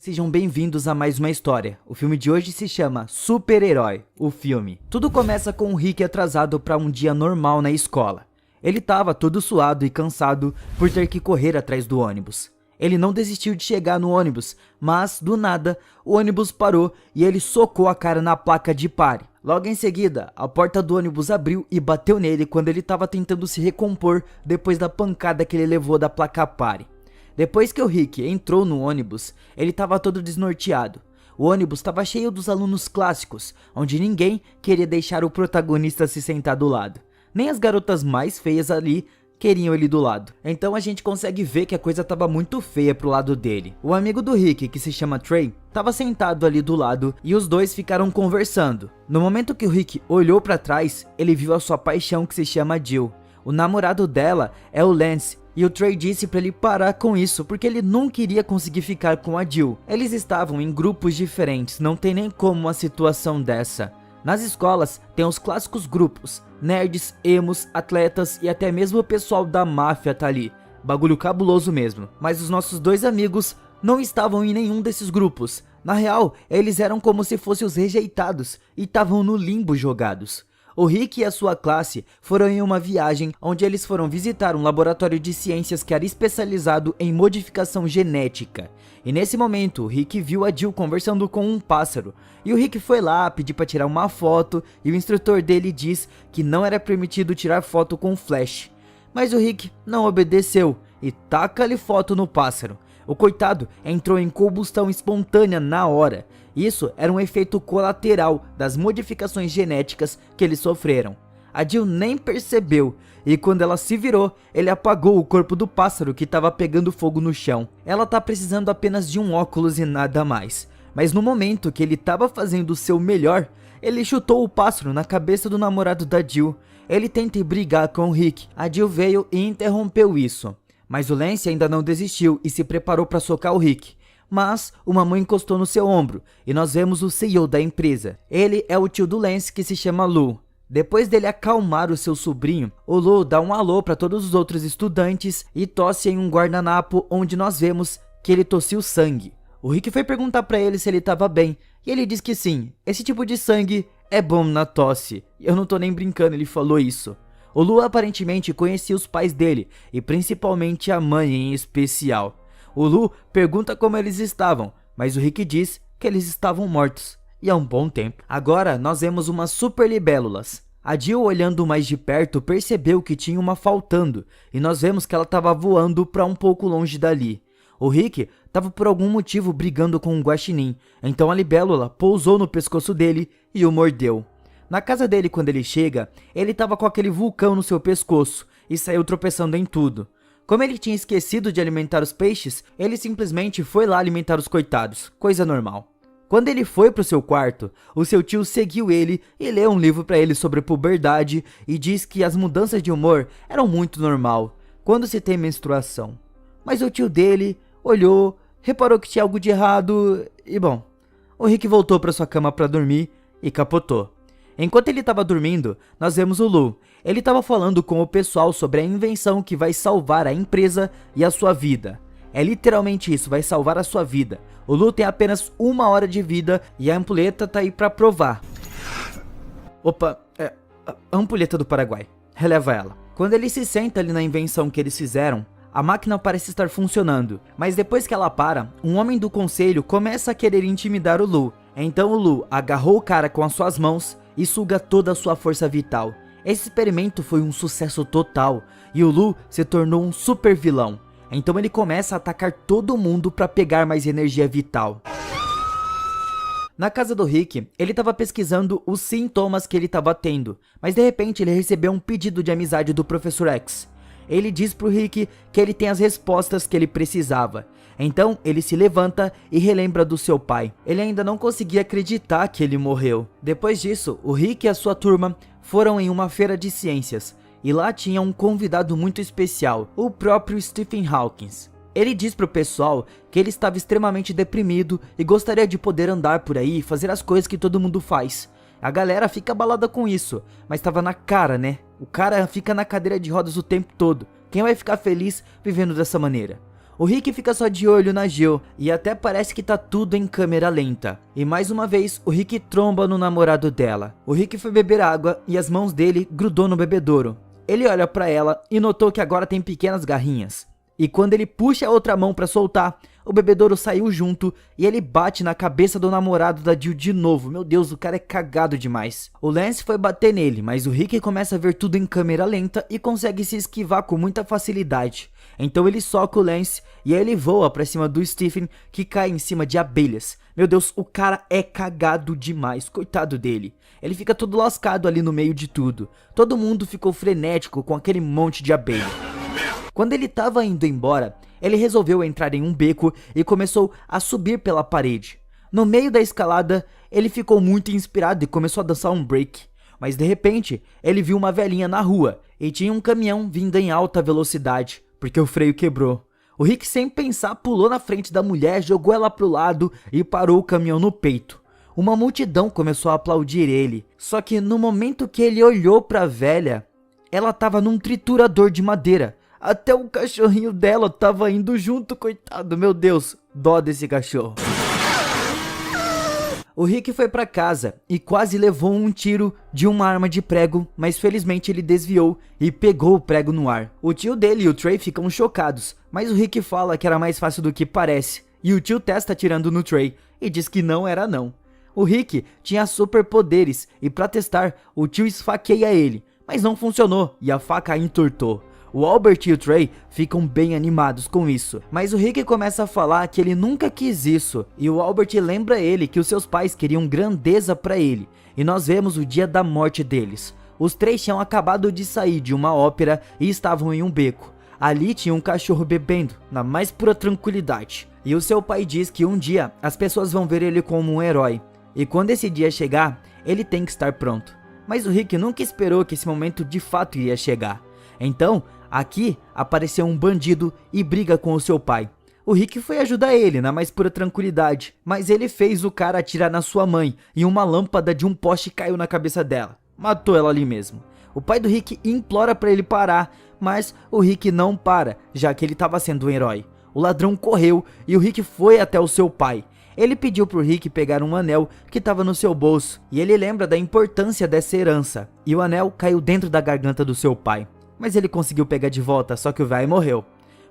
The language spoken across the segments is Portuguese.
Sejam bem-vindos a mais uma história. O filme de hoje se chama Super-Herói, o filme. Tudo começa com o Rick atrasado para um dia normal na escola. Ele estava todo suado e cansado por ter que correr atrás do ônibus. Ele não desistiu de chegar no ônibus, mas, do nada, o ônibus parou e ele socou a cara na placa de pare. Logo em seguida, a porta do ônibus abriu e bateu nele quando ele estava tentando se recompor depois da pancada que ele levou da placa pare. Depois que o Rick entrou no ônibus, ele estava todo desnorteado. O ônibus estava cheio dos alunos clássicos, onde ninguém queria deixar o protagonista se sentar do lado. Nem as garotas mais feias ali queriam ele do lado. Então a gente consegue ver que a coisa estava muito feia pro lado dele. O amigo do Rick, que se chama Trey, estava sentado ali do lado e os dois ficaram conversando. No momento que o Rick olhou para trás, ele viu a sua paixão, que se chama Jill. O namorado dela é o Lance. E o Trey disse pra ele parar com isso, porque ele não queria conseguir ficar com a Jill. Eles estavam em grupos diferentes, não tem nem como uma situação dessa. Nas escolas tem os clássicos grupos, nerds, emos, atletas e até mesmo o pessoal da máfia tá ali. Bagulho cabuloso mesmo. Mas os nossos dois amigos não estavam em nenhum desses grupos. Na real, eles eram como se fossem os rejeitados e estavam no limbo jogados. O Rick e a sua classe foram em uma viagem onde eles foram visitar um laboratório de ciências que era especializado em modificação genética. E nesse momento, o Rick viu a Jill conversando com um pássaro. E o Rick foi lá pedir para tirar uma foto e o instrutor dele diz que não era permitido tirar foto com flash. Mas o Rick não obedeceu e taca-lhe foto no pássaro. O coitado entrou em combustão espontânea na hora. Isso era um efeito colateral das modificações genéticas que eles sofreram. A Jill nem percebeu e quando ela se virou, ele apagou o corpo do pássaro que estava pegando fogo no chão. Ela tá precisando apenas de um óculos e nada mais. Mas no momento que ele estava fazendo o seu melhor, ele chutou o pássaro na cabeça do namorado da Jill. Ele tenta brigar com o Rick. A Jill veio e interrompeu isso. Mas o Lance ainda não desistiu e se preparou para socar o Rick. Mas uma mão encostou no seu ombro e nós vemos o CEO da empresa. Ele é o tio do Lance, que se chama Lou. Depois dele acalmar o seu sobrinho, o Lou dá um alô para todos os outros estudantes e tosse em um guardanapo onde nós vemos que ele tossiu sangue. O Rick foi perguntar para ele se ele estava bem e ele diz que sim, esse tipo de sangue é bom na tosse. Eu não tô nem brincando, ele falou isso. O Lou aparentemente conhecia os pais dele e principalmente a mãe em especial. O Lou pergunta como eles estavam, mas o Rick diz que eles estavam mortos, e há um bom tempo. Agora nós vemos umas super libélulas. A Jill, olhando mais de perto, percebeu que tinha uma faltando, e nós vemos que ela estava voando para um pouco longe dali. O Rick estava por algum motivo brigando com um guaxinim, então a libélula pousou no pescoço dele e o mordeu. Na casa dele, quando ele chega, ele estava com aquele vulcão no seu pescoço e saiu tropeçando em tudo. Como ele tinha esquecido de alimentar os peixes, ele simplesmente foi lá alimentar os coitados, coisa normal. Quando ele foi pro seu quarto, o seu tio seguiu ele e leu um livro para ele sobre puberdade e diz que as mudanças de humor eram muito normal quando se tem menstruação. Mas o tio dele olhou, reparou que tinha algo de errado e bom, o Rick voltou para sua cama para dormir e capotou. Enquanto ele estava dormindo, nós vemos o Lou. Ele estava falando com o pessoal sobre a invenção que vai salvar a empresa e a sua vida. É literalmente isso, vai salvar a sua vida. O Lou tem apenas 1 hora de vida e a ampulheta tá aí para provar. Opa, a ampulheta do Paraguai. Releva ela. Quando ele se senta ali na invenção que eles fizeram, a máquina parece estar funcionando. Mas depois que ela para, um homem do conselho começa a querer intimidar o Lou. Então o Lou agarrou o cara com as suas mãos e suga toda a sua força vital. Esse experimento foi um sucesso total e o Lou se tornou um super vilão. Então ele começa a atacar todo mundo para pegar mais energia vital. Na casa do Rick, ele estava pesquisando os sintomas que ele estava tendo, mas de repente ele recebeu um pedido de amizade do Professor X. Ele diz pro Rick que ele tem as respostas que ele precisava. Então ele se levanta e relembra do seu pai. Ele ainda não conseguia acreditar que ele morreu. Depois disso, o Rick e a sua turma foram em uma feira de ciências. E lá tinha um convidado muito especial, o próprio Stephen Hawking. Ele diz pro pessoal que ele estava extremamente deprimido e gostaria de poder andar por aí e fazer as coisas que todo mundo faz. A galera fica abalada com isso, mas tava na cara, né? O cara fica na cadeira de rodas o tempo todo. Quem vai ficar feliz vivendo dessa maneira? O Rick fica só de olho na Jill e até parece que tá tudo em câmera lenta. E mais uma vez, o Rick tromba no namorado dela. O Rick foi beber água e as mãos dele grudou no bebedouro. Ele olha pra ela e notou que agora tem pequenas garrinhas. E quando ele puxa a outra mão pra soltar, o bebedouro saiu junto e ele bate na cabeça do namorado da Jill de novo. Meu Deus, o cara é cagado demais. O Lance foi bater nele, mas o Rick começa a ver tudo em câmera lenta e consegue se esquivar com muita facilidade. Então ele soca o Lance e aí ele voa pra cima do Stephen, que cai em cima de abelhas. Meu Deus, o cara é cagado demais, coitado dele. Ele fica todo lascado ali no meio de tudo. Todo mundo ficou frenético com aquele monte de abelha. Quando ele tava indo embora, ele resolveu entrar em um beco e começou a subir pela parede. No meio da escalada, ele ficou muito inspirado e começou a dançar um break. Mas de repente, ele viu uma velhinha na rua e tinha um caminhão vindo em alta velocidade, porque o freio quebrou. O Rick, sem pensar, pulou na frente da mulher, jogou ela pro lado e parou o caminhão no peito. Uma multidão começou a aplaudir ele, só que no momento que ele olhou pra velha, ela tava num triturador de madeira. Até o cachorrinho dela tava indo junto, coitado, meu Deus, dó desse cachorro. O Rick foi pra casa e quase levou um tiro de uma arma de prego, mas felizmente ele desviou e pegou o prego no ar. O tio dele e o Trey ficam chocados, mas o Rick fala que era mais fácil do que parece, e o tio testa atirando no Trey e diz que não era não. O Rick tinha superpoderes e pra testar, o tio esfaqueia ele, mas não funcionou e a faca entortou. O Albert e o Trey ficam bem animados com isso, mas o Rick começa a falar que ele nunca quis isso, e o Albert lembra ele que os seus pais queriam grandeza pra ele, e nós vemos o dia da morte deles. Os três tinham acabado de sair de uma ópera e estavam em um beco. Ali tinha um cachorro bebendo, na mais pura tranquilidade, e o seu pai diz que um dia as pessoas vão ver ele como um herói, e quando esse dia chegar, ele tem que estar pronto. Mas o Rick nunca esperou que esse momento de fato iria chegar. Então, aqui apareceu um bandido e briga com o seu pai. O Rick foi ajudar ele na mais pura tranquilidade, mas ele fez o cara atirar na sua mãe e uma lâmpada de um poste caiu na cabeça dela. Matou ela ali mesmo. O pai do Rick implora pra ele parar, mas o Rick não para, já que ele estava sendo um herói. O ladrão correu e o Rick foi até o seu pai. Ele pediu pro Rick pegar um anel que estava no seu bolso e ele lembra da importância dessa herança. E o anel caiu dentro da garganta do seu pai. Mas ele conseguiu pegar de volta, só que o velho morreu.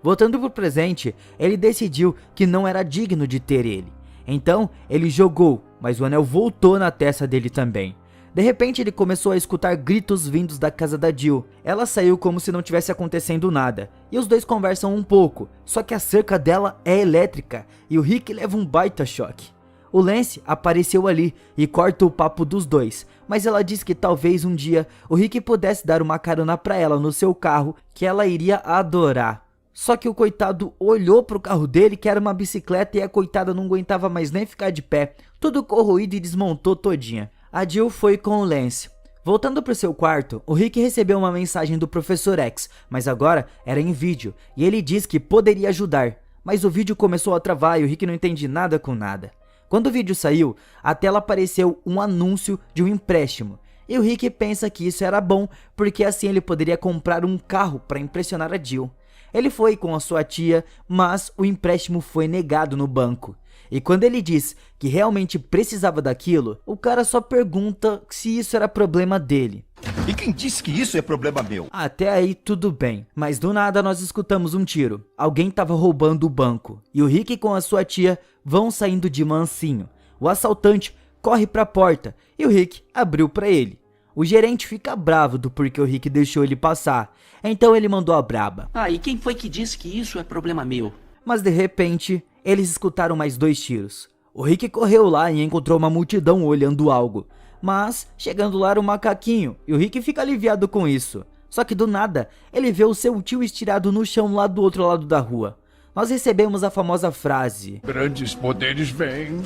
Voltando pro presente, ele decidiu que não era digno de ter ele. Então, ele jogou, mas o anel voltou na testa dele também. De repente, ele começou a escutar gritos vindos da casa da Jill. Ela saiu como se não tivesse acontecendo nada, e os dois conversam um pouco, só que a cerca dela é elétrica, e o Rick leva um baita choque. O Lance apareceu ali e corta o papo dos dois, mas ela diz que talvez um dia o Rick pudesse dar uma carona pra ela no seu carro que ela iria adorar. Só que o coitado olhou pro carro dele que era uma bicicleta e a coitada não aguentava mais nem ficar de pé, tudo corroído e desmontou todinha. A Jill foi com o Lance. Voltando pro seu quarto, o Rick recebeu uma mensagem do Professor X, mas agora era em vídeo, e ele diz que poderia ajudar, mas o vídeo começou a travar e o Rick não entende nada com nada. Quando o vídeo saiu, a tela apareceu um anúncio de um empréstimo, e o Rick pensa que isso era bom, porque assim ele poderia comprar um carro para impressionar a Jill. Ele foi com a sua tia, mas o empréstimo foi negado no banco. E quando ele diz que realmente precisava daquilo, o cara só pergunta se isso era problema dele. E quem disse que isso é problema meu? Até aí tudo bem, mas do nada nós escutamos um tiro. Alguém tava roubando o banco, e o Rick com a sua tia vão saindo de mansinho. O assaltante corre pra porta, e o Rick abriu pra ele. O gerente fica bravo do porquê o Rick deixou ele passar, então ele mandou a braba. E quem foi que disse que isso é problema meu? Mas de repente, eles escutaram mais 2 tiros. O Rick correu lá e encontrou uma multidão olhando algo. Mas, chegando lá era um macaquinho, e o Rick fica aliviado com isso. Só que do nada, ele vê o seu tio estirado no chão lá do outro lado da rua. Nós recebemos a famosa frase: grandes poderes vêm.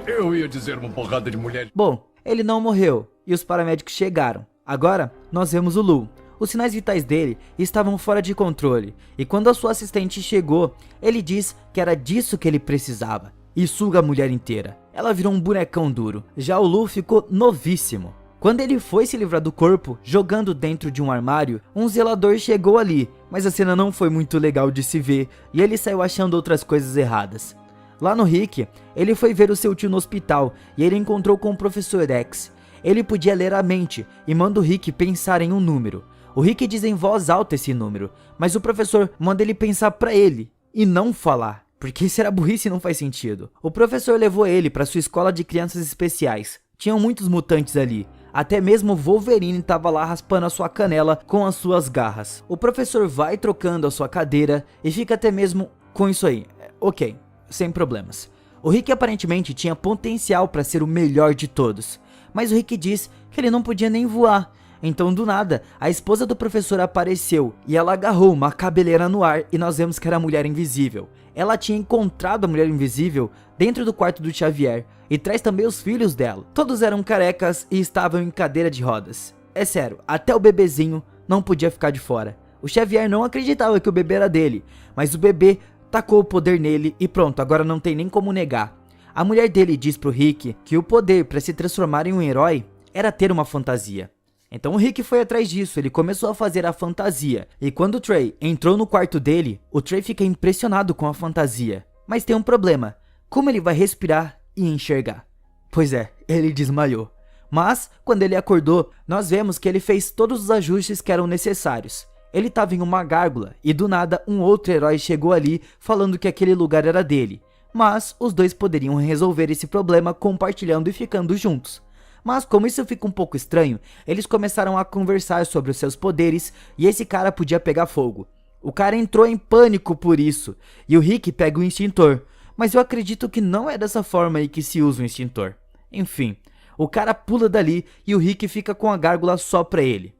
Eu ia dizer uma porrada de mulheres. Bom, ele não morreu, e os paramédicos chegaram. Agora, nós vemos o Lou. Os sinais vitais dele estavam fora de controle, e quando a sua assistente chegou, ele diz que era disso que ele precisava, e suga a mulher inteira. Ela virou um bonecão duro. Já o Lou ficou novíssimo. Quando ele foi se livrar do corpo, jogando dentro de um armário, um zelador chegou ali, mas a cena não foi muito legal de se ver e ele saiu achando outras coisas erradas. Lá no Rick, ele foi ver o seu tio no hospital e ele encontrou com o Professor X. Ele podia ler a mente e manda o Rick pensar em um número. O Rick diz em voz alta esse número, mas o professor manda ele pensar pra ele e não falar, porque isso era burrice e não faz sentido. O professor levou ele para sua escola de crianças especiais. Tinham muitos mutantes ali. Até mesmo o Wolverine estava lá raspando a sua canela com as suas garras. O professor vai trocando a sua cadeira e fica até mesmo com isso aí. Ok, sem problemas. O Rick aparentemente tinha potencial para ser o melhor de todos, mas o Rick diz que ele não podia nem voar. Então do nada, a esposa do professor apareceu e ela agarrou uma cabeleira no ar e nós vemos que era a Mulher Invisível. Ela tinha encontrado a Mulher Invisível dentro do quarto do Xavier e traz também os filhos dela. Todos eram carecas e estavam em cadeira de rodas. É sério, até o bebezinho não podia ficar de fora. O Xavier não acreditava que o bebê era dele, mas o bebê tacou o poder nele e pronto, agora não tem nem como negar. A mulher dele diz pro Rick que o poder para se transformar em um herói era ter uma fantasia. Então o Rick foi atrás disso, ele começou a fazer a fantasia. E quando o Trey entrou no quarto dele, o Trey fica impressionado com a fantasia. Mas tem um problema, como ele vai respirar e enxergar? Pois é, ele desmaiou. Mas, quando ele acordou, nós vemos que ele fez todos os ajustes que eram necessários. Ele estava em uma gárgula e do nada um outro herói chegou ali falando que aquele lugar era dele. Mas os dois poderiam resolver esse problema compartilhando e ficando juntos. Mas como isso fica um pouco estranho, eles começaram a conversar sobre os seus poderes e esse cara podia pegar fogo. O cara entrou em pânico por isso e o Rick pega o extintor, mas eu acredito que não é dessa forma aí que se usa o extintor. Enfim, o cara pula dali e o Rick fica com a gárgula só pra ele.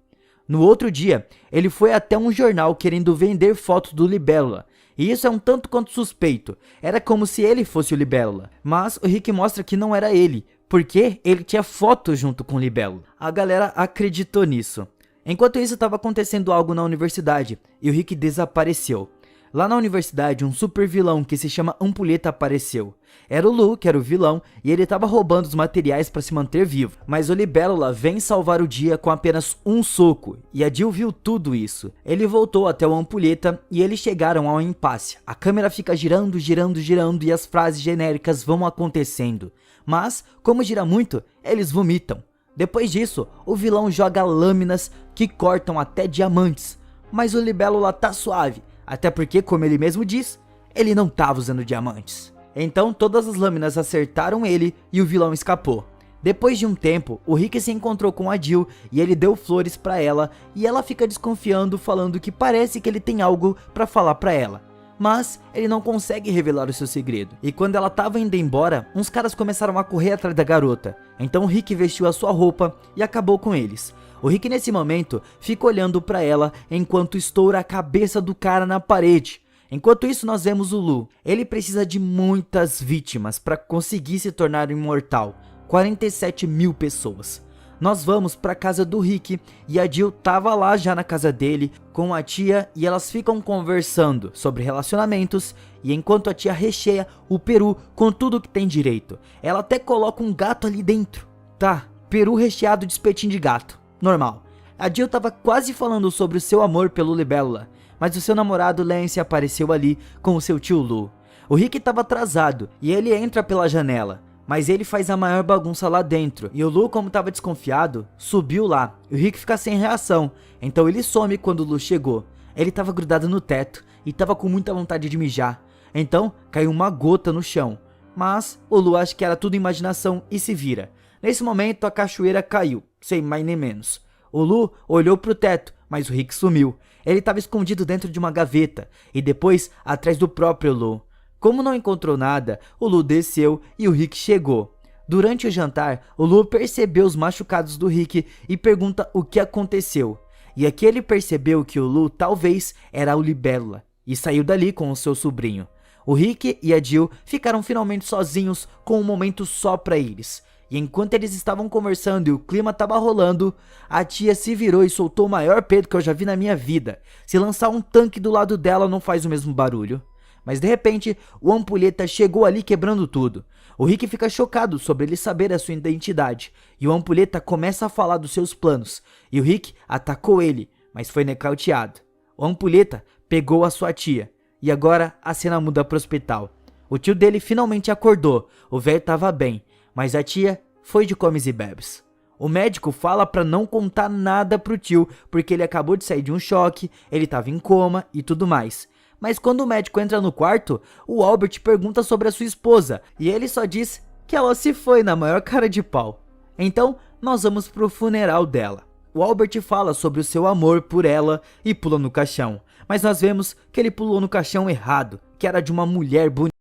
No outro dia, ele foi até um jornal querendo vender fotos do Libélula. E isso é um tanto quanto suspeito, era como se ele fosse o Libélula. Mas o Rick mostra que não era ele, porque ele tinha fotos junto com o Libélula. A galera acreditou nisso. Enquanto isso estava acontecendo algo na universidade, e o Rick desapareceu. Lá na universidade, um super vilão que se chama Ampulheta apareceu. Era o Lu, que era o vilão, e ele estava roubando os materiais para se manter vivo. Mas o Libélula vem salvar o dia com apenas um soco, e a Jill viu tudo isso. Ele voltou até o Ampulheta e eles chegaram ao impasse. A câmera fica girando, girando, girando e as frases genéricas vão acontecendo. Mas, como gira muito, eles vomitam. Depois disso, o vilão joga lâminas que cortam até diamantes. Mas o Libélula tá suave. Até porque, como ele mesmo diz, ele não estava usando diamantes. Então todas as lâminas acertaram ele e o vilão escapou. Depois de um tempo, o Rick se encontrou com a Jill e ele deu flores pra ela e ela fica desconfiando, falando que parece que ele tem algo pra falar pra ela. Mas ele não consegue revelar o seu segredo. E quando ela tava indo embora, uns caras começaram a correr atrás da garota. Então o Rick vestiu a sua roupa e acabou com eles. O Rick nesse momento fica olhando pra ela enquanto estoura a cabeça do cara na parede. Enquanto isso nós vemos o Lu. Ele precisa de muitas vítimas para conseguir se tornar imortal. 47 mil pessoas. Nós vamos pra casa do Rick e a Jill tava lá já na casa dele com a tia e elas ficam conversando sobre relacionamentos e enquanto a tia recheia o peru com tudo que tem direito. Ela até coloca um gato ali dentro. Tá, peru recheado de espetinho de gato. Normal. A Jill tava quase falando sobre o seu amor pelo Libélula, mas o seu namorado Lance apareceu ali com o seu tio Lu. O Rick tava atrasado e ele entra pela janela, mas ele faz a maior bagunça lá dentro. E o Lu, como tava desconfiado, subiu lá. E o Rick fica sem reação, então ele some quando o Lu chegou. Ele tava grudado no teto e tava com muita vontade de mijar. Então caiu uma gota no chão, mas o Lu acha que era tudo imaginação e se vira. Nesse momento a cachoeira caiu, sem mais nem menos. O Lu olhou pro teto, mas o Rick sumiu. Ele estava escondido dentro de uma gaveta e depois atrás do próprio Lu. Como não encontrou nada, o Lu desceu e o Rick chegou. Durante o jantar, o Lu percebeu os machucados do Rick e pergunta o que aconteceu. E aqui ele percebeu que o Lu talvez era o Libélula e saiu dali com o seu sobrinho. O Rick e a Jill ficaram finalmente sozinhos com um momento só pra eles. E enquanto eles estavam conversando e o clima tava rolando, a tia se virou e soltou o maior peido que eu já vi na minha vida. Se lançar um tanque do lado dela não faz o mesmo barulho. Mas de repente, o Ampulheta chegou ali quebrando tudo. O Rick fica chocado sobre ele saber a sua identidade, e o Ampulheta começa a falar dos seus planos, e o Rick atacou ele, mas foi nocauteado. O Ampulheta pegou a sua tia, e agora a cena muda para o hospital. O tio dele finalmente acordou, o velho estava bem, mas a tia foi de comes e bebes. O médico fala para não contar nada pro tio, porque ele acabou de sair de um choque, ele estava em coma e tudo mais. Mas quando o médico entra no quarto, o Albert pergunta sobre a sua esposa, e ele só diz que ela se foi na maior cara de pau. Então, nós vamos pro funeral dela. O Albert fala sobre o seu amor por ela e pula no caixão, mas nós vemos que ele pulou no caixão errado, que era de uma mulher bonita.